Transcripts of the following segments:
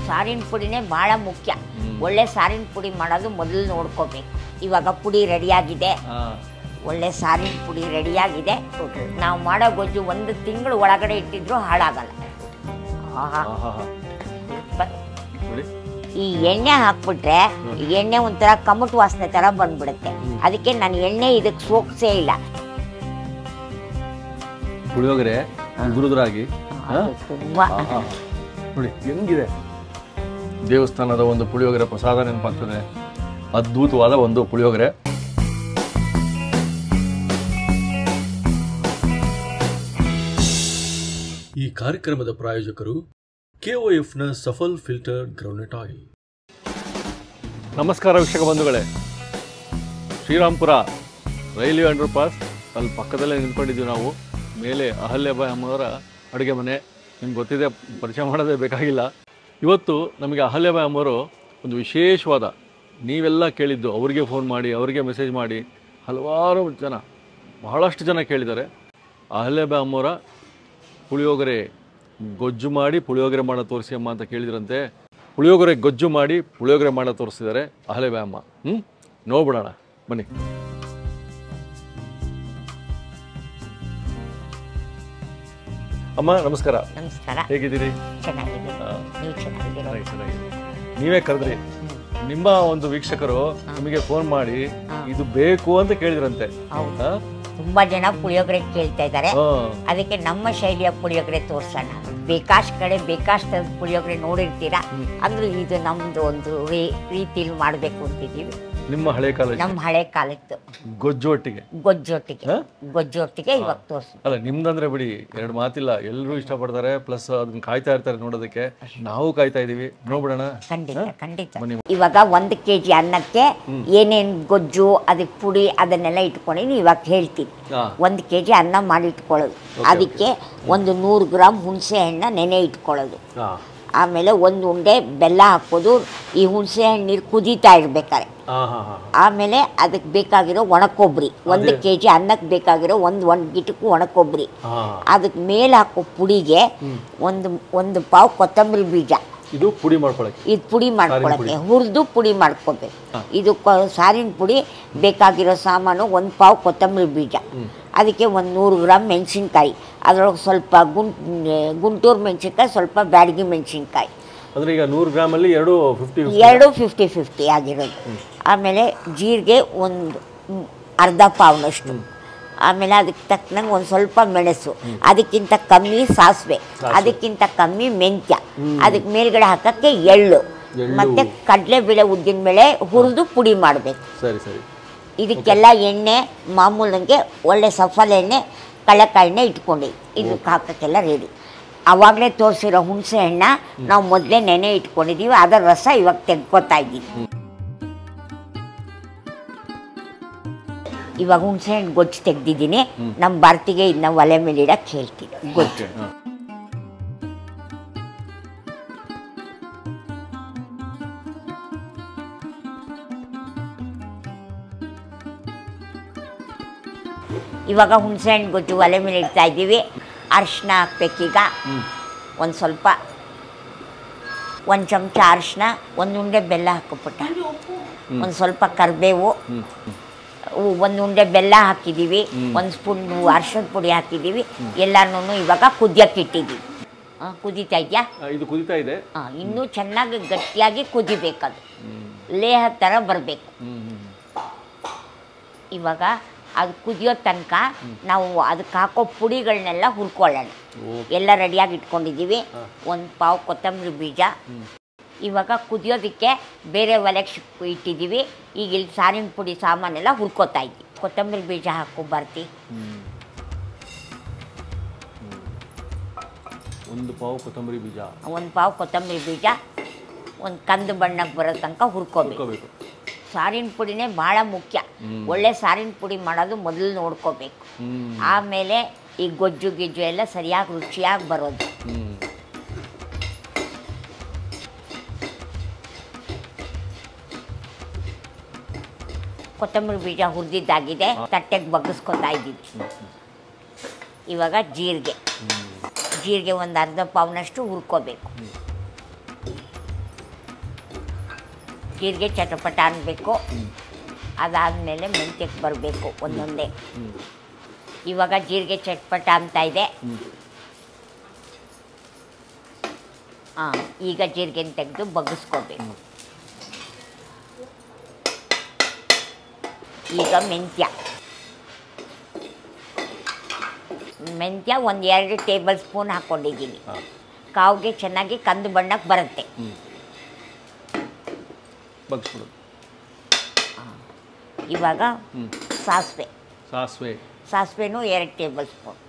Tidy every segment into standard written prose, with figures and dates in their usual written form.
ಸಾರಿನ ಪುಡಿನೇ ಭಾಳ ಮುಖ್ಯ. ಒಳ್ಳೆ ಸಾರಿನ ಪುಡಿ ಮಾಡೋದು ಮೊದಲು ನೋಡ್ಕೋಬೇಕು. ಇವಾಗ ಪುಡಿ ರೆಡಿಯಾಗಿದೆ, ಒಳ್ಳೆ ಸಾರಿನ ಪುಡಿ ರೆಡಿಯಾಗಿದೆ. ನಾವು ಮಾಡೋ ಗೊಜ್ಜು 1 ತಿಂಗಳು ಒಳಗಡೆ ಇಟ್ಟಿದ್ರು ಹಾಳಾಗಲ್ಲ. ಈ ಎಣ್ಣೆ ಹಾಕ್ಬಿಟ್ರೆ ಎಣ್ಣೆ ಒಂಥರ ಕಮಟ್ ವಾಸನೆ ಥರ ಬಂದ್ಬಿಡುತ್ತೆ. ಅದಕ್ಕೆ ನಾನು ಎಣ್ಣೆ ಇದಕ್ಕೆ ಸೋಕ್ಸೇ ಇಲ್ಲ. ಪುಳಿಯೋಗರೆ ಗುರುದ್ರಾಗಿ ತುಂಬಾ ನೋಡಿ ಹೆಂಗಿದೆ. ದೇವಸ್ಥಾನದ ಒಂದು ಪುಳಿಯೋಗರೆ ಪ್ರಸಾದ ನೆನಪಾಗ್ತದೆ. ಅದ್ಭುತವಾದ ಒಂದು ಪುಳಿಯೋಗರೆ. ಈ ಕಾರ್ಯಕ್ರಮದ ಪ್ರಾಯೋಜಕರು KOF Safal filtered groundnut oil. ನಮಸ್ಕಾರ ವೀಕ್ಷಕ ಬಂಧುಗಳೇ. ಶ್ರೀರಾಮ್ಪುರ ರೈಲ್ವೆ ಅಂಡರ್ ಪಾಸ್ ಅಲ್ಲಿ ಪಕ್ಕದಲ್ಲೇ ನಿಂತ್ಕೊಂಡಿದ್ದೀವಿ ನಾವು. ಮೇಲೆ ಅಹಲ್ಯಾಬಾಯಿ ಅಮ್ಮವರ ಅಡುಗೆ ಮನೆ ನಿಮ್ಗೆ ಗೊತ್ತಿದೆ, ಪರಿಚಯ ಮಾಡೋದೇ ಬೇಕಾಗಿಲ್ಲ. ಇವತ್ತು ನಮಗೆ ಅಹಲ್ಯಾಬಾಯಿ ಅಮ್ಮವರು ಒಂದು ವಿಶೇಷವಾದ, ನೀವೆಲ್ಲ ಕೇಳಿದ್ದು, ಅವರಿಗೆ ಫೋನ್ ಮಾಡಿ ಅವರಿಗೆ ಮೆಸೇಜ್ ಮಾಡಿ ಹಲವಾರು ಜನ, ಬಹಳಷ್ಟು ಜನ ಕೇಳಿದ್ದಾರೆ. ಅಹಲ್ಯಾಬಾಯಿ ಅಮ್ಮವರ ಪುಳಿಯೋಗರೆ ಗೊಜ್ಜು ಮಾಡಿ ಪುಳಿಯೋಗರೆ ಮಾಡೋ ತೋರಿಸಿ ಅಮ್ಮ ಅಂತ ಕೇಳಿದ್ರಂತೆ. ಪುಳಿಯೋಗರೆ ಗೊಜ್ಜು ಮಾಡಿ ಪುಳಿಯೋಗರೆ ಮಾಡೋ ತೋರಿಸಿದ್ದಾರೆ ಅಹಲ್ಯಾಬಾಯಿ ಅಮ್ಮ. ನೋಡ್ಬಿಡೋಣ ಬನ್ನಿ. ಅಮ್ಮ ನಮಸ್ಕಾರ. ನಮಸ್ಕಾರ. ಹೇಗಿದ್ದೀರಿ? ಚೆನ್ನಾಗಿದೆ. ನೀವು ಚೆನ್ನಾಗಿದ್ದೀರಾ? ಚೆನ್ನಾಗಿದೆ. ನೀವೇ ಕರೆದ್ರಿ. ನಿಮ್ಮ ಒಂದು ವೀಕ್ಷಕರು ನಿಮಗೆ ಫೋನ್ ಮಾಡಿ ಇದು ಬೇಕು ಅಂತ ಕೇಳಿದ್ರಂತೆ. ಹೌದಾ? ತುಂಬಾ ಜನ ಪುಳಿಯೋಗರೆ ಕೇಳ್ತಾ ಇದ್ದಾರೆ. ಅದಕ್ಕೆ ನಮ್ಮ ಶೈಲಿಯ ಪುಳಿಯೋಗರೆ ತೋರ್ಸೋಣ. ಬೇಕಾಷ್ಟು ಕಡೆ ಬೇಕಾಷ್ಟು ಪುಳಿಯೋಗರೆ ನೋಡಿರ್ತೀರಾ. ಅಂದ್ರೆ ಇದು ನಮ್ದು ಒಂದು ರೀತಿಲಿ ಮಾಡಬೇಕು ಅಂತಿದ್ದೀವಿ. ನಿಮ್ಮ ಹಳೆ ಕಾಲ, ನಮ್ಮ ಹಳೆ ಕಾಲದ್ದು ಗೊಜ್ಜೊಟ್ಟಿಗೆ ಇವಾಗ ತೋರ್ಸ. ಅಲ್ಲ ನಿಮ್ದಂದ್ರೆ ಬಿಡಿ, 2 ಮಾತಿಲ್ಲ. ಎಲ್ಲರೂ ಇಷ್ಟಪಡ್ತಾರೆ, ಪ್ಲಸ್ ಅದನ್ನ ಕಾಯ್ತಾ ಇರ್ತಾರೆ ನೋಡೋದಕ್ಕೆ. ನಾವು ಕಾಯ್ತಾ ಇದೀವಿ, ನೋಡ್ಬಿಡೋಣ. ಖಂಡಿತ. ಇವಾಗ 1 kg ಅನ್ನಕ್ಕೆ ಏನೇನ್ ಗೊಜ್ಜು, ಅದಕ್ಕೆ ಪುಡಿ ಅದನ್ನೆಲ್ಲ ಇಟ್ಕೊಂಡಿನಿ. ಇವಾಗ ಹೇಳ್ತೀನಿ. 1 kg ಅನ್ನ ಮಾಡಿ ಇಟ್ಕೊಳ್ಳೋದು. ಅದಕ್ಕೆ ಒಂದು 100 ಗ್ರಾಮ್ ಹುಣಸೆ ಹಣ್ಣ ನೆನೆ ಇಟ್ಕೊಳ್ಳೋದು. ಆಮೇಲೆ 1 ಉಂಡೆ ಬೆಲ್ಲ ಹಾಕೋದು. ಈ ಹುಣಸೆ ಹಣ್ಣು ನೀರು ಕುದೀತಾ ಇರ್ಬೇಕಾರೆ. ಆಮೇಲೆ ಅದಕ್ಕೆ ಬೇಕಾಗಿರೋ ಒಣಕೊಬ್ಬರಿ, 1 kg ಅನ್ನಕ್ಕೆ ಬೇಕಾಗಿರೋ ಒಂದು ಗಿಟಕು ಒಣಕೊಬ್ಬರಿ. ಅದಕ್ಕೆ ಮೇಲೆ ಹಾಕೋ ಪುಡಿಗೆ ಒಂದು ಪಾವು ಕೊತ್ತಂಬರಿ ಬೀಜ. ಇದು ಪುಡಿ ಮಾಡ್ಕೊಳಕ್ಕೆ ಹುರಿದು ಪುಡಿ ಮಾಡ್ಕೋಬೇಕು. ಇದು ಸಾರಿನ ಪುಡಿ ಬೇಕಾಗಿರೋ ಸಾಮಾನು 1 ಪಾವು ಕೊತ್ತಂಬರಿ ಬೀಜ. ಅದಕ್ಕೆ 100 ಗ್ರಾಮ್ ಮೆಣಸಿನ್ಕಾಯಿ, ಅದರೊಳಗೆ ಸ್ವಲ್ಪ ಗುಂಟೂರು ಮೆಣಸಿನ್ಕಾಯಿ, ಸ್ವಲ್ಪ ಬ್ಯಾಡಗಿ ಮೆಣಸಿನ್ಕಾಯಿ. ಅಂದರೆ ಈಗ 100 ಗ್ರಾಮಲ್ಲಿ 2 50-50 ಆಗಿರೋದು. ಆಮೇಲೆ ಜೀರಿಗೆ ಒಂದು ಅರ್ಧ ಪಾವ್ನಷ್ಟು. ಆಮೇಲೆ ಅದಕ್ಕೆ ತಕ್ಕನಂಗೆ ಒಂದು ಸ್ವಲ್ಪ ಮೆಣಸು, ಅದಕ್ಕಿಂತ ಕಮ್ಮಿ ಸಾಸಿವೆ, ಅದಕ್ಕಿಂತ ಕಮ್ಮಿ ಮೆಂತ್ಯ, ಅದಕ್ಕೆ ಮೇಲ್ಗಡೆ ಹಾಕೋಕ್ಕೆ ಎಳ್ಳು, ಮತ್ತು ಕಡಲೆಬೇಳೆ ಉದ್ದಿನಬೇಳೆ ಹುರಿದು ಪುಡಿ ಮಾಡಬೇಕು. ಸರಿ. ಇದಕ್ಕೆಲ್ಲ ಎಣ್ಣೆ ಮಾಮೂಲಂಗೆ ಒಳ್ಳೆ ಸಫಲ್ ಎಣ್ಣೆ, ಕಡಲೆಕಾಯಿ ಎಣ್ಣೆ ಇಟ್ಕೊಂಡು ಇದಕ್ಕೆ ಹಾಕೋಕ್ಕೆಲ್ಲ ರೆಡಿ. ಆವಾಗಲೇ ತೋರಿಸಿರೋ ಹುಣಸೆ ಹಣ್ಣ ನಾವು ಮೊದಲೇ ನೆನೆ ಇಟ್ಕೊಂಡಿದ್ದೀವಿ. ಅದರ ರಸ ಇವಾಗ ತೆಗ್ಕೋತಾ ಇದ್ದೀವಿ. ಇವಾಗ ಹುಣಸೆ ಹಣ್ಣು ಗೊಜ್ಜು ತೆಗ್ದಿದ್ದೀನಿ. ನಮ್ಮ ಭಾರತಿಗೆ ಇದನ್ನ ಒಲೆ ಮೇಲೆ ಇಡಕ್ಕೆ ಹೇಳ್ತೀನಿ. ಗೊಜ್ಜು ಇವಾಗ ಹುಣಸೆ ಹಣ್ಣು ಗೊಜ್ಜು ಒಲೆ ಮೇಲೆ ಇಡ್ತಾ ಇದ್ದೀವಿ. ಅರಿಶಿನ ಹಾಕ್ಬೇಕೀಗ. ಒಂದು ಸ್ವಲ್ಪ 1 ಚಮಚ ಅರಿಶಿನ, 1 ಉಂಡೆ ಬೆಲ್ಲ ಹಾಕೋಬಿಟ್ಟ, ಒಂದು ಸ್ವಲ್ಪ ಕರಿಬೇವು, 1 ಉಂಡೆ ಬೆಲ್ಲ ಹಾಕಿದ್ದೀವಿ, 1 ಸ್ಪೂನ್ ಅರಿಶಿನ ಪುಡಿ ಹಾಕಿದ್ದೀವಿ. ಎಲ್ಲನೂ ಇವಾಗ ಕುದಿಯಕ್ಕೆ ಇಟ್ಟಿದ್ದೀವಿ. ಕುದೀತಾ ಇದೆಯಾ? ಇದು ಕುದೀತಾ ಇದೆ. ಇನ್ನೂ ಚೆನ್ನಾಗಿ ಗಟ್ಟಿಯಾಗಿ ಕುದಿಬೇಕದು, ಲೇಹ ಥರ ಬರಬೇಕು. ಇವಾಗ ಅದು ಕುದಿಯೋ ತನಕ ನಾವು ಅದಕ್ಕೆ ಹಾಕೋ ಪುಡಿಗಳನ್ನೆಲ್ಲ ಹುರ್ಕೊಳ್ಳೋಣ. ಎಲ್ಲ ರೆಡಿಯಾಗಿ ಇಟ್ಕೊಂಡಿದ್ದೀವಿ. 1 ಪಾವು ಕೊತ್ತಂಬರಿ ಬೀಜ. ಇವಾಗ ಕುದಿಯೋದಕ್ಕೆ ಬೇರೆ ಒಲೆಗೆ ಇಟ್ಟಿದ್ದೀವಿ. ಈಗ ಇಲ್ಲಿ ಸಾರಿನ ಪುಡಿ ಸಾಮಾನೆಲ್ಲ ಹುರ್ಕೋತಾ ಇದ್ದೀವಿ. ಕೊತ್ತಂಬರಿ ಬೀಜ ಹಾಕೋ ಬರ್ತಿ. 1 ಪಾವು ಕೊತ್ತಂಬರಿ ಬೀಜ. 1 ಪಾವು ಕೊತ್ತಂಬರಿ ಬೀಜ ಒಂದು ಕಂದು ಬಣ್ಣಕ್ಕೆ ಬರೋ ತನಕ ಹುರ್ಕೋಬೇಕು. ಸಾರಿನ ಪುಡಿನೇ ಭಾಳ ಮುಖ್ಯ. ಒಳ್ಳೆ ಸಾರಿನ ಪುಡಿ ಮಾಡೋದು ಮೊದಲು ನೋಡ್ಕೋಬೇಕು. ಆಮೇಲೆ ಈ ಗೊಜ್ಜು ಗಿಜ್ಜು ಎಲ್ಲ ಸರಿಯಾಗಿ ರುಚಿಯಾಗಿ ಬರೋದು. ಕೊತ್ತಂಬರಿ ಬೀಜ ಹುರಿದಿದ್ದಾಗಿದೆ. ತಟ್ಟೆಗೆ ಬಗ್ಗಿಸ್ಕೊತಾ ಇದ್ದೀವಿ. ಇವಾಗ ಜೀರಿಗೆ ಒಂದು ಅರ್ಧ ಪಾವ್ನಷ್ಟು ಹುರ್ಕೋಬೇಕು. ಜೀರಿಗೆ ಚಟಪಟ ಅನ್ನಬೇಕು. ಅದಾದಮೇಲೆ ಮೆಂತ್ಯಕ್ಕೆ ಬರಬೇಕು ಒಂದೊಂದೇ. ಇವಾಗ ಜೀರಿಗೆ ಚಟ್ಪಟ ಅಂತ ಇದೆ. ಈಗ ಜೀರಿಗೆ ತೆಗೆದು ಬಗ್ಗಿಸ್ಕೋಬೇಕು. ಈಗ ಮೆಂತ್ಯ ಒಂದು 2 ಟೇಬಲ್ ಸ್ಪೂನ್ ಹಾಕ್ಕೊಂಡಿದ್ದೀನಿ. ಕಾವಿಗೆ ಚೆನ್ನಾಗಿ ಕಂದು ಬಣ್ಣಕ್ಕೆ ಬರುತ್ತೆ. ಇವಾಗ ಸಾಸಿವೆನೂ 2 ಟೇಬಲ್ ಸ್ಪೂನ್.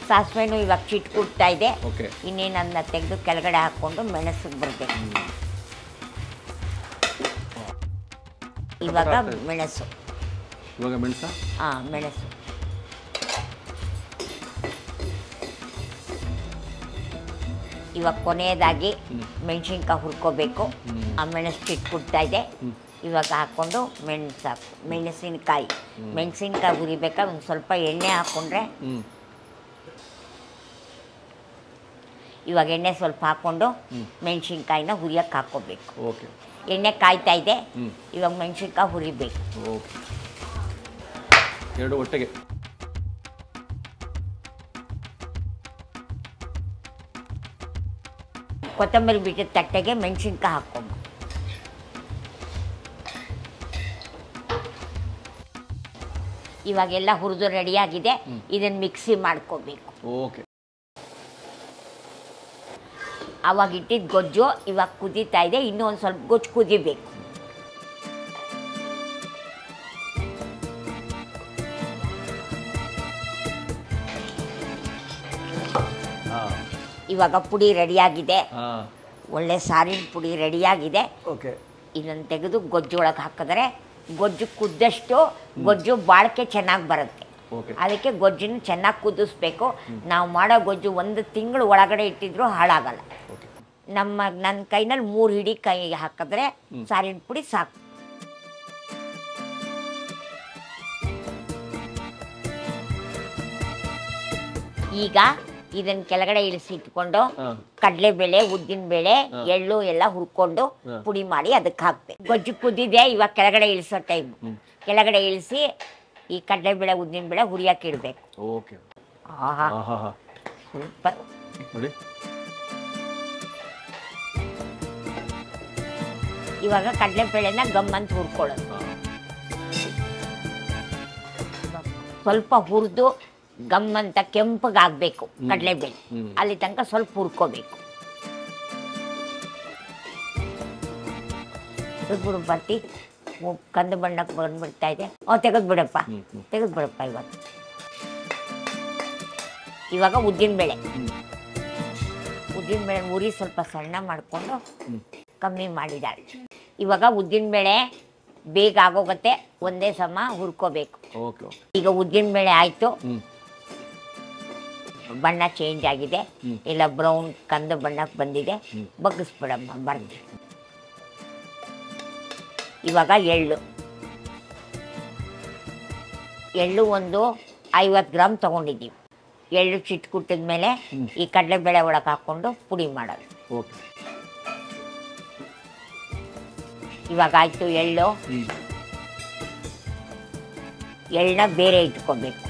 ಸಾಸಿವೆನೂ ಇವಾಗ ಚಿಟ್ಕುಡ್ತಾ ಇದೆ. ಇನ್ನೇನನ್ನ ತೆಗೆದು ಕೆಳಗಡೆ ಹಾಕ್ಕೊಂಡು ಮೆಣಸಿಗೆ ಬರಬೇಕು. ಇವಾಗ ಮೆಣಸು. ಮೆಣಸು ಇವಾಗ ಕೊನೆಯದಾಗಿ ಮೆಣಸಿನ್ಕಾಯಿ ಹುರ್ಕೋಬೇಕು. ಆ ಮೆಣಸು ಚಿಟ್ಕುಡ್ತಾ ಇದೆ. ಇವಾಗ ಹಾಕ್ಕೊಂಡು ಮೆಣಸಿನ್ಕಾಯಿ ಹುರಿಬೇಕಾದ್ರೆ ಒಂದು ಸ್ವಲ್ಪ ಎಣ್ಣೆ ಹಾಕ್ಕೊಂಡ್ರೆ, ಇವಾಗ ಎಣ್ಣೆ ಸ್ವಲ್ಪ ಹಾಕ್ಕೊಂಡು ಮೆಣಸಿನ್ಕಾಯಿನ ಹುರಿಯೋಕ್ಕೆ ಹಾಕ್ಕೋಬೇಕು. ಎಣ್ಣೆ ಕಾಯ್ತಾ ಇದೆ. ಇವಾಗ ಮೆಣಸಿನ್ಕಾಯಿ ಹುರಿಬೇಕು. ಒಟ್ಟಿಗೆ ಕೊತ್ತಂಬರಿ ಬೀಜದ ತಟ್ಟೆಗೆ ಮೆಣಸಿನ್ಕಾಯಿ ಹಾಕ್ಕೊಂಡು ಇವಾಗೆಲ್ಲ ಹುರಿದು ರೆಡಿಯಾಗಿದೆ. ಇದನ್ನು ಮಿಕ್ಸಿ ಮಾಡ್ಕೋಬೇಕು. ಆವಾಗ ಇಟ್ಟಿದ್ದು ಗೊಜ್ಜು ಇವಾಗ ಕುದೀತಾ ಇದೆ. ಇನ್ನೂ ಒಂದು ಸ್ವಲ್ಪ ಗೊಜ್ಜು ಕುದಿಬೇಕು. ಇವಾಗ ಪುಡಿ ರೆಡಿಯಾಗಿದೆ. ಒಳ್ಳೆ ಸಾರಿನ ಪುಡಿ ರೆಡಿಯಾಗಿದೆ. ಇದನ್ನು ತೆಗೆದು ಗೊಜ್ಜು ಒಳಗೆ ಹಾಕಿದ್ರೆ ಗೊಜ್ಜು ಕುದ್ದಷ್ಟು ಗೊಜ್ಜು ಬಾಳಿಕೆ ಚೆನ್ನಾಗಿ ಬರುತ್ತೆ. ಅದಕ್ಕೆ ಗೊಜ್ಜನ್ನು ಚೆನ್ನಾಗಿ ಕುದಿಸ್ಬೇಕು. ನಾವು ಮಾಡೋ ಗೊಜ್ಜು 1 ತಿಂಗಳು ಒಳಗಡೆ ಇಟ್ಟಿದ್ರು ಹಾಳಾಗಲ್ಲ. ನನ್ನ ಕೈನಲ್ಲಿ 3 ಹಿಡಿ ಕೈ ಹಾಕಿದ್ರೆ ಸಾರಿನ ಪುಡಿ ಸಾಕು. ಈಗ ಇದನ್ನ ಕೆಳಗಡೆ ಇಳಿಸಿಟ್ಕೊಂಡು ಕಡಲೆಬೇಳೆ, ಉದ್ದಿನಬೇಳೆ, ಎಳ್ಳು ಎಲ್ಲ ಹುರ್ಕೊಂಡು ಪುಡಿ ಮಾಡಿ ಅದಕ್ಕೆ ಹಾಕ್ಬೇಕು. ಗೊಜ್ಜು ಕುದ್ದಿದೆ. ಇವಾಗ ಕೆಳಗಡೆ ಇಳಿಸೋ ಟೈಮ್. ಕೆಳಗಡೆ ಇಳಿಸಿ ಈ ಕಡಲೆಬೇಳೆ, ಉದ್ದಿನಬೇಳೆ ಹುರಿಯಕ್ಕೆ ಇಡಬೇಕು. ಸೂಪರ್. ಇವಾಗ ಕಡಲೆಬೇಳೆನ ಗಮ್ಮಂತ ಹುರ್ಕೊಳ್ಳೋದು. ಸ್ವಲ್ಪ ಹುರಿದು ಗಮ್ಮಂತ ಕೆಂಪಗಾಗಬೇಕು ಕಡಲೆಬೇಳೆ. ಅಲ್ಲಿ ತನಕ ಸ್ವಲ್ಪ ಹುರ್ಕೋಬೇಕು. ಬಿಡು ಬರ್ತಿ ಕಂದು ಬಣ್ಣಕ್ಕೆ ಬಂದ್ಬಿಡ್ತಾ ಇದೆ. ತೆಗೆದ್ಬಿಡಪ್ಪ. ಇವಾಗ ಉದ್ದಿನಬೇಳೆ ಉರಿ ಸ್ವಲ್ಪ ಸಣ್ಣ ಮಾಡಿಕೊಂಡು ಕಮ್ಮಿ ಮಾಡಿದಾಳೆ. ಇವಾಗ ಉದ್ದಿನಬೇಳೆ ಬೇಗ ಆಗೋಗತ್ತೆ. ಒಂದೇ ಸಮ ಹುರ್ಕೋಬೇಕು. ಈಗ ಉದ್ದಿನಬೇಳೆ ಆಯಿತು. ಬಣ್ಣ ಚೇಂಜ್ ಆಗಿದೆ. ಇಲ್ಲ ಬ್ರೌನ್ ಕಂದು ಬಣ್ಣಕ್ಕೆ ಬಂದಿದೆ. ಬಗ್ಗಿಸ್ಬಿಡಮ್ಮ ಬರ್ದು. ಇವಾಗ ಎಳ್ಳು ಒಂದು 50 ಗ್ರಾಮ್ ತಗೊಂಡಿದ್ದೀವಿ. ಎಳ್ಳು ಚಿಟ್ಕುಟ್ಟಿದ ಮೇಲೆ ಈ ಕಡಲೆಬೇಳೆ ಒಳಗೆ ಹಾಕ್ಕೊಂಡು ಪುಡಿ ಮಾಡೋದು. ಇವಾಗ ಆಯಿತು ಎಳ್ಳನ್ನ ಬೇರೆ ಇಟ್ಕೋಬೇಕು.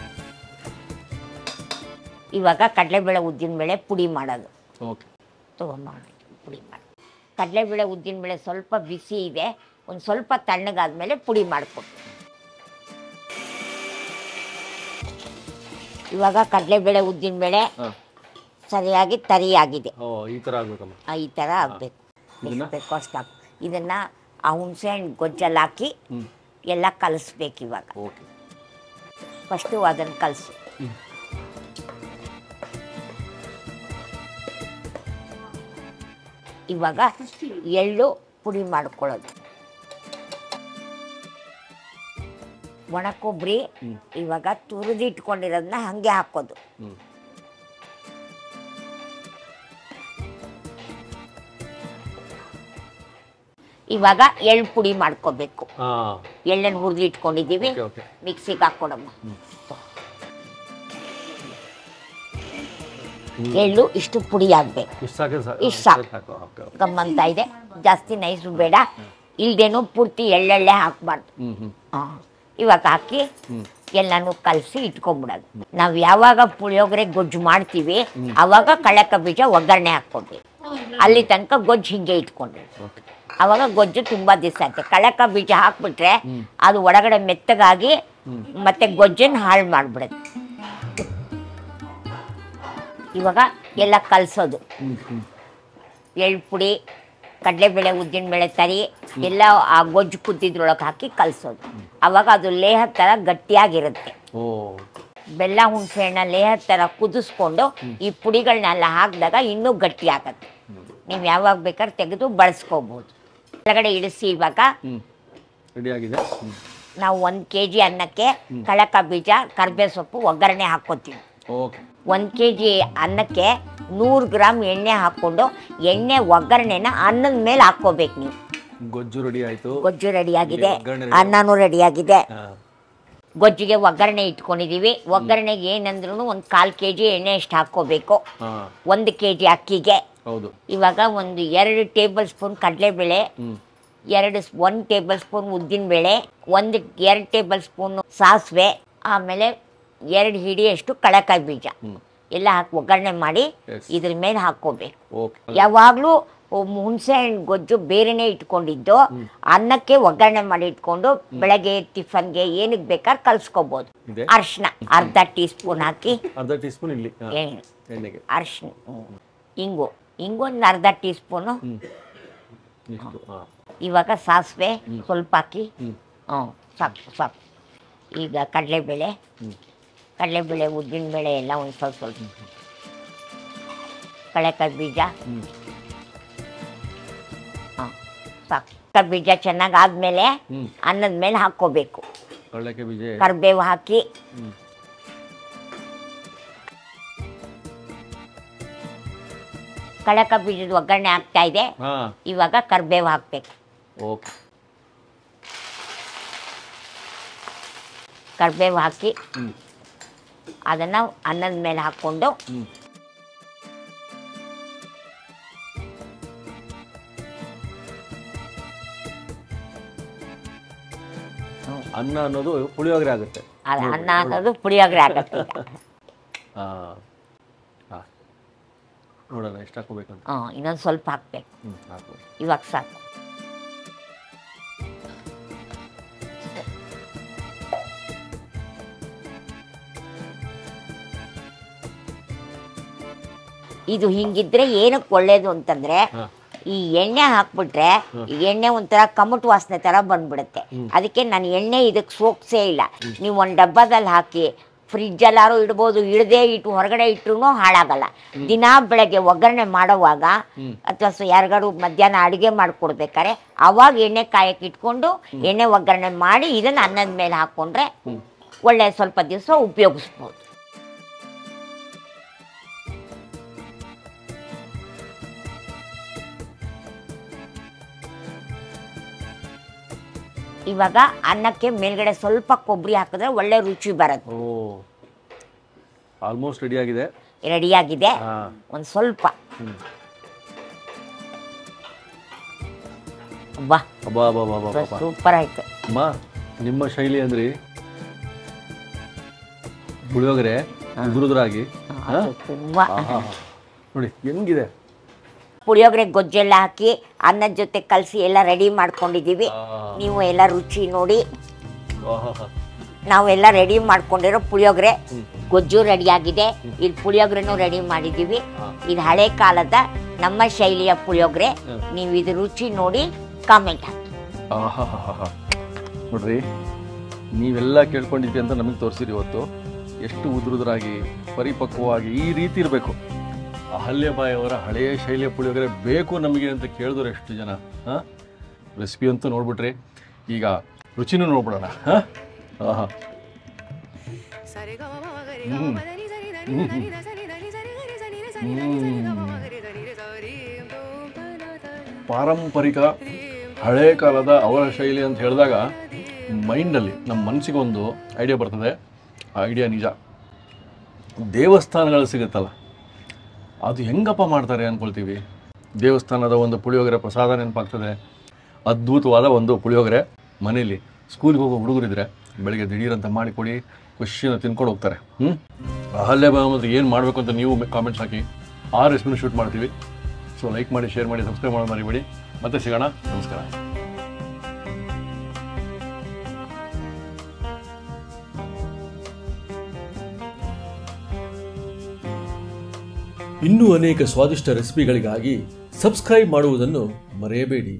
ಇವಾಗ ಕಡಲೆಬೇಳೆ, ಉದ್ದಿನಬೇಳೆ ಪುಡಿ ಮಾಡೋದು. ಪುಡಿ ಮಾಡಿ ಕಡಲೆಬೇಳೆ, ಉದ್ದಿನಬೇಳೆ ಸ್ವಲ್ಪ ಬಿಸಿ ಇದೆ. ಒಂದು ಸ್ವಲ್ಪ ತಣ್ಣಗಾದ್ಮೇಲೆ ಪುಡಿ ಮಾಡಿಕೊಟ್ಟು. ಇವಾಗ ಕಡಲೆಬೇಳೆ, ಉದ್ದಿನಬೇಳೆ ಸರಿಯಾಗಿ ತರಿಯಾಗಿದೆ. ಈ ಥರ ಆಗಬೇಕು. ಅಷ್ಟು ಇದನ್ನು ಆ ಹುಣಸೆ ಹಣ್ಣು ಗೊಜ್ಜಲ್ಲಿ ಹಾಕಿ ಎಲ್ಲ ಕಲಿಸ್ಬೇಕು. ಇವಾಗ ಫಸ್ಟು ಅದನ್ನು ಕಲಸು. ಇವಾಗ ಎಳ್ಳು ಪುಡಿ ಮಾಡ್ಕೊಳ್ಳೋದು. ಒಣ ಕೊಬ್ಬರಿ ಇವಾಗ ತುರಿದಿಟ್ಕೊಂಡಿರೋದನ್ನ ಹಾಗೆ ಹಾಕೋದು. ಇವಾಗ ಎಳ್ಳು ಪುಡಿ ಮಾಡ್ಕೋಬೇಕು. ಎಳ್ಳನ್ನು ಹುರಿದು ಇಟ್ಕೊಂಡಿದ್ದೀವಿ. ಮಿಕ್ಸಿಗೆ ಹಾಕ್ಕೊಡಮ್ಮ. ಎಳ್ಳು ಇಷ್ಟು ಪುಡಿ ಆಗಬೇಕು. ಇಷ್ಟು ಸಾಕು. ಗಮ್ಮಂತ ಇದೆ, ಜಾಸ್ತಿ ನೈಸು ಬೇಡ, ಇಲ್ದೇನು ಪೂರ್ತಿ ಎಳ್ಳೆಳ್ಳೆ ಹಾಕ್ಬಾರ್ದು. ಇವಾಗ ಹಾಕಿ ಎಲ್ಲನೂ ಕಲಸಿ ಇಟ್ಕೊಂಡ್ಬಿಡೋದು. ನಾವು ಯಾವಾಗ ಪುಳಿಯೋಗರೆ ಗೊಜ್ಜು ಮಾಡ್ತೀವಿ ಆವಾಗ ಕಡಲೆಕಾಯಿ ಬೀಜ ಒಗ್ಗರಣೆ ಹಾಕ್ಕೊಡ್ತೀವಿ. ಅಲ್ಲಿ ತನಕ ಗೊಜ್ಜು ಹಿಂಗೆ ಇಟ್ಕೊಂಡ್ರಿ, ಆವಾಗ ಗೊಜ್ಜು ತುಂಬ ದಿವಸ ಆಯ್ತು. ಕಡಲೆಕಾಯಿ ಬೀಜ ಹಾಕ್ಬಿಟ್ರೆ ಅದು ಒಳಗಡೆ ಮೆತ್ತಗಾಗಿ ಮತ್ತೆ ಗೊಜ್ಜನ್ನು ಹಾಳು ಮಾಡಿಬಿಡುತ್ತೆ. ಇವಾಗ ಎಲ್ಲ ಕಲಸೋದು, ಎಳ್ಳು ಪುಡಿ, ಕಡಲೆಬೇಳೆ, ಉದ್ದಿನಬೇಳೆ ತರಿ ಎಲ್ಲ ಆ ಗೊಜ್ಜು ಕುದ್ದಿದ್ರೊಳಗೆ ಹಾಕಿ ಕಲಸೋದು. ಆವಾಗ ಅದು ಲೇಹ ಥರ ಗಟ್ಟಿಯಾಗಿರುತ್ತೆ. ಬೆಲ್ಲ ಹುಣಸೆ ಹಣ್ಣ ಲೇಹ ಥರ ಕುದಿಸ್ಕೊಂಡು ಈ ಪುಡಿಗಳನ್ನೆಲ್ಲ ಹಾಕಿದಾಗ ಇನ್ನೂ ಗಟ್ಟಿ ಆಗತ್ತೆ. ನೀವು ಯಾವಾಗ ಬೇಕಾದ್ರೆ ತೆಗೆದು ಬಳಸ್ಕೋಬೋದು. ಕೆಳಗಡೆ ಇಳಿಸಿ ಇವಾಗ ರೆಡಿಯಾಗಿದೆ. ನಾವು 1 kg ಅನ್ನಕ್ಕೆ ಕಡಲೆಕಾಯಿ ಬೀಜ, ಕರಿಬೇವು ಸೊಪ್ಪು ಒಗ್ಗರಣೆ ಹಾಕ್ಕೋತೀವಿ. 1 kg ಅನ್ನಕ್ಕೆ 100 ಗ್ರಾಮ್ ಎಣ್ಣೆ ಹಾಕ್ಕೊಂಡು ಎಣ್ಣೆ ಒಗ್ಗರಣೆನ ಅನ್ನದ ಮೇಲೆ ಹಾಕ್ಕೋಬೇಕು ನೀವು. ಗೊಜ್ಜು ರೆಡಿ ಆಯಿತು. ಗೊಜ್ಜು ರೆಡಿಯಾಗಿದೆ, ಅನ್ನನೂ ರೆಡಿಯಾಗಿದೆ. ಗೊಜ್ಜಿಗೆ ಒಗ್ಗರಣೆ ಇಟ್ಕೊಂಡಿದ್ದೀವಿ. ಒಗ್ಗರಣೆಗೆ ಏನಂದ್ರೂ 1/4 kg ಎಣ್ಣೆ ಎಷ್ಟು ಹಾಕ್ಕೋಬೇಕು 1 kg ಅಕ್ಕಿಗೆ. ಇವಾಗ 2 ಟೇಬಲ್ ಸ್ಪೂನ್ ಕಡಲೆಬೇಳೆ, 1 ಟೇಬಲ್ ಸ್ಪೂನ್ ಉದ್ದಿನಬೇಳೆ, 2 ಟೇಬಲ್ ಸ್ಪೂನ್ ಸಾಸಿವೆ, ಆಮೇಲೆ 2 ಹಿಡಿಯಷ್ಟು ಕಡಲೆಕಾಯಿ ಬೀಜ ಎಲ್ಲ ಹಾಕಿ ಒಗ್ಗರಣೆ ಮಾಡಿ ಇದ್ರ ಮೇಲೆ ಹಾಕ್ಕೋಬೇಕು. ಯಾವಾಗಲೂ ಹುಣಸೆ ಹಣ್ಣು ಗೊಜ್ಜು ಬೇರೆನೇ ಇಟ್ಕೊಂಡಿದ್ದು ಅನ್ನಕ್ಕೆ ಒಗ್ಗರಣೆ ಮಾಡಿ ಇಟ್ಕೊಂಡು ಬೆಳಗ್ಗೆ ಟಿಫನ್ಗೆ ಏನಕ್ಕೆ ಬೇಕಾದ್ರೆ ಕಲ್ಸ್ಕೋಬಹುದು. ಅರಿಶಿನ ಅರ್ಧ ಟೀ ಸ್ಪೂನ್ ಹಾಕಿ, ಅರಿಶಿನ, ಇಂಗು ಒಂದು ಅರ್ಧ ಟೀ ಸ್ಪೂನು. ಇವಾಗ ಸಾಸಿವೆ ಸ್ವಲ್ಪ ಹಾಕಿ, ಸಾಕು. ಈಗ ಕಡಲೆಬೇಳೆ, ಉದ್ದಿನಬೇಳೆ ಎಲ್ಲ ಒಂದು ಸ್ವಲ್ಪ, ಕಡಲೆಕಾಯಿ ಬೀಜ, ಸಾಕು. ಕಡಲೆ ಬೀಜ ಚೆನ್ನಾಗಿ ಆದ್ಮೇಲೆ ಅನ್ನದ ಮೇಲೆ ಹಾಕ್ಕೋಬೇಕು. ಕರಿಬೇವು ಹಾಕಿ, ಕಡಲೆಕಾಯಿ ಬೀಜದ ಒಗ್ಗರಣೆ ಆಗ್ತಾ ಇದೆ. ಇವಾಗ ಕರಿಬೇವು ಹಾಕ್ಬೇಕು. ಕರಿಬೇವು ಹಾಕಿ ಅದನ್ನ ಅನ್ನದ ಮೇಲೆ ಹಾಕ್ಕೊಂಡು ಅನ್ನ ಅನ್ನೋದು ಪುಳಿಯೋಗರೆ ಆಗುತ್ತೆ. ಅನ್ನ ಅನ್ನೋದು ಪುಳಿಯೋಗರೆ ಆಗುತ್ತೆ. ನೋಡೋಣ ಎಷ್ಟು ಹಾಕೋಬೇಕಂತ. ಇನ್ನೊಂದು ಸ್ವಲ್ಪ ಹಾಕ್ಬೇಕು. ಇವಾಗ ಸಾಕು. ಇದು ಹಿಂಗಿದ್ರೆ ಏನಕ್ಕೆ ಒಳ್ಳೇದು ಅಂತಂದ್ರೆ ಈ ಎಣ್ಣೆ ಹಾಕ್ಬಿಟ್ರೆ ಎಣ್ಣೆ ಒಂಥರ ಕಮಟ್ ವಾಸನೆ ತರ ಬಂದ್ಬಿಡುತ್ತೆ. ಅದಕ್ಕೆ ನಾನು ಎಣ್ಣೆ ಇದಕ್ಕೆ ಸೋಕ್ಸೇ ಇಲ್ಲ. ನೀವು ಒಂದು ಡಬ್ಬದಲ್ಲಿ ಹಾಕಿ ಫ್ರಿಜ್ಜಲ್ಲಾರು ಇಡ್ಬೋದು, ಇಡದೆ ಇಟ್ಟು ಹೊರಗಡೆ ಇಟ್ಟರು ಹಾಳಾಗಲ್ಲ. ದಿನಾ ಬೆಳಗ್ಗೆ ಒಗ್ಗರಣೆ ಮಾಡುವಾಗ ಅಥವಾ ಯಾರಿಗಾರು ಮಧ್ಯಾಹ್ನ ಅಡುಗೆ ಮಾಡಿಕೊಡ್ಬೇಕಾರೆ ಅವಾಗ ಎಣ್ಣೆ ಕಾಯಕ್ಕೆ ಇಟ್ಕೊಂಡು ಎಣ್ಣೆ ಒಗ್ಗರಣೆ ಮಾಡಿ ಇದನ್ನು ಅನ್ನದ ಮೇಲೆ ಹಾಕ್ಕೊಂಡ್ರೆ ಒಳ್ಳೆ ಸ್ವಲ್ಪ ದಿವಸ ಉಪಯೋಗಿಸ್ಬೋದು. ಇವಾಗ ಅನ್ನಕ್ಕೆ ಮೇಲ್ಗಡೆ ಸ್ವಲ್ಪ ಕೊಬ್ಬರಿ ಹಾಕಿದ್ರೆ ಒಳ್ಳೆ ರುಚಿ ಬರುತ್ತೆ. ಆಲ್ಮೋಸ್ಟ್ ರೆಡಿಯಾಗಿದೆ. ಒಂದು ಸ್ವಲ್ಪ ಸೂಪರ್ ಆಯ್ತು. ಅಮ್ಮ, ನಿಮ್ಮ ಶೈಲಿ ಅಂದ್ರೆ ಪುಳಿಯೋಗರೆ ಉದುರುದ್ರಾಗಿ ನೋಡಿ ಹೆಂಗಿದೆ. ಪುಳಿಯೋಗರೆ ಗೊಜ್ಜೆಲ್ಲ ಹಾಕಿ ಅನ್ನದ ಜೊತೆ ಕಲಸಿ ಎಲ್ಲ ರೆಡಿ ಮಾಡ್ಕೊಂಡಿದ್ದೀವಿ. ನೀವು ಎಲ್ಲ ರುಚಿ ನೋಡಿ. ನಾವೆಲ್ಲ ರೆಡಿ ಮಾಡ್ಕೊಂಡಿರೋ ಪುಳಿಯೋಗರೆ ಗೊಜ್ಜು ರೆಡಿಯಾಗಿದೆ. ಇಲ್ಲಿ ಪುಳಿಯೋಗರೆನೂ ರೆಡಿ ಮಾಡಿದ್ದೀವಿ. ಇದು ಹಳೆ ಕಾಲದ ನಮ್ಮ ಶೈಲಿಯ ಪುಳಿಯೋಗರೆ. ನೀವು ಇದು ರುಚಿ ನೋಡಿ ಕಾಮೆಂಟ್ ಹಾಕಿ. ನೋಡ್ರಿ, ನೀವೆಲ್ಲ ಕೇಳ್ಕೊಂಡಿದ್ವಿ ಅಂತ ನಮಗೆ ತೋರಿಸಿರಿ. ಇವತ್ತು ಎಷ್ಟು ಉದುರುದ್ರಾಗಿ ಪರಿಪಕ್ವವಾಗಿ ಈ ರೀತಿ ಇರಬೇಕು. ಅಹಲ್ಯಬಾಯಿ ಅವರ ಹಳೆಯ ಶೈಲಿಯ ಪುಳಿಯೋಗರೆ ಬೇಕು ನಮಗೆ ಅಂತ ಕೇಳಿದ್ರು ಎಷ್ಟು ಜನ. ರೆಸಿಪಿ ಅಂತೂ ನೋಡ್ಬಿಟ್ರಿ, ಈಗ ರುಚಿನೂ ನೋಡ್ಬಿಡೋಣ. ಪಾರಂಪರಿಕ ಹಳೆ ಕಾಲದ ಅವರ ಶೈಲಿ ಅಂತ ಹೇಳಿದಾಗ ಮೈಂಡಲ್ಲಿ ನಮ್ಮ ಮನಸ್ಸಿಗೆ ಒಂದು ಐಡಿಯಾ ಬರ್ತದೆ. ಆ ಐಡಿಯಾ ನಿಜ. ದೇವಸ್ಥಾನಗಳು ಸಿಗುತ್ತಲ್ಲ, ಅದು ಹೆಂಗಪ್ಪ ಮಾಡ್ತಾರೆ ಅಂದ್ಕೊಳ್ತೀವಿ. ದೇವಸ್ಥಾನದ ಒಂದು ಪುಳಿಯೋಗರೆ ಪ್ರಸಾದ ನೆನಪಾಗ್ತದೆ. ಅದ್ಭುತವಾದ ಒಂದು ಪುಳಿಯೋಗರೆ ಮನೇಲಿ ಸ್ಕೂಲ್ಗೆ ಹೋಗೋ ಹುಡುಗರಿದ್ರೆ ಬೆಳಗ್ಗೆ ದಿಢೀರಂತ ಮಾಡಿಕೊಡಿ, ಖುಷಿನ ತಿನ್ಕೊಂಡು ಹೋಗ್ತಾರೆ. ಅಹಲ್ಯಾಬಾಯಿ ಅಮ್ಮಂದ್ರೆ ಏನು ಮಾಡಬೇಕು ಅಂತ ನೀವು ಕಾಮೆಂಟ್ಸ್ ಹಾಕಿ, ಆ ರೆಸಿಪಿನ ಶೂಟ್ ಮಾಡ್ತೀವಿ. ಸೊ ಲೈಕ್ ಮಾಡಿ, ಶೇರ್ ಮಾಡಿ, ಸಬ್ಸ್ಕ್ರೈಬ್ ಮಾಡೋದು ಮರಿಬೇಡಿ. ಮತ್ತೆ ಸಿಗೋಣ. ನಮಸ್ಕಾರ. ಇನ್ನೂ ಅನೇಕ ಸ್ವಾದಿಷ್ಟ ರೆಸಿಪಿಗಳಿಗಾಗಿ ಸಬ್ಸ್ಕ್ರೈಬ್ ಮಾಡುವುದನ್ನು ಮರೆಯಬೇಡಿ.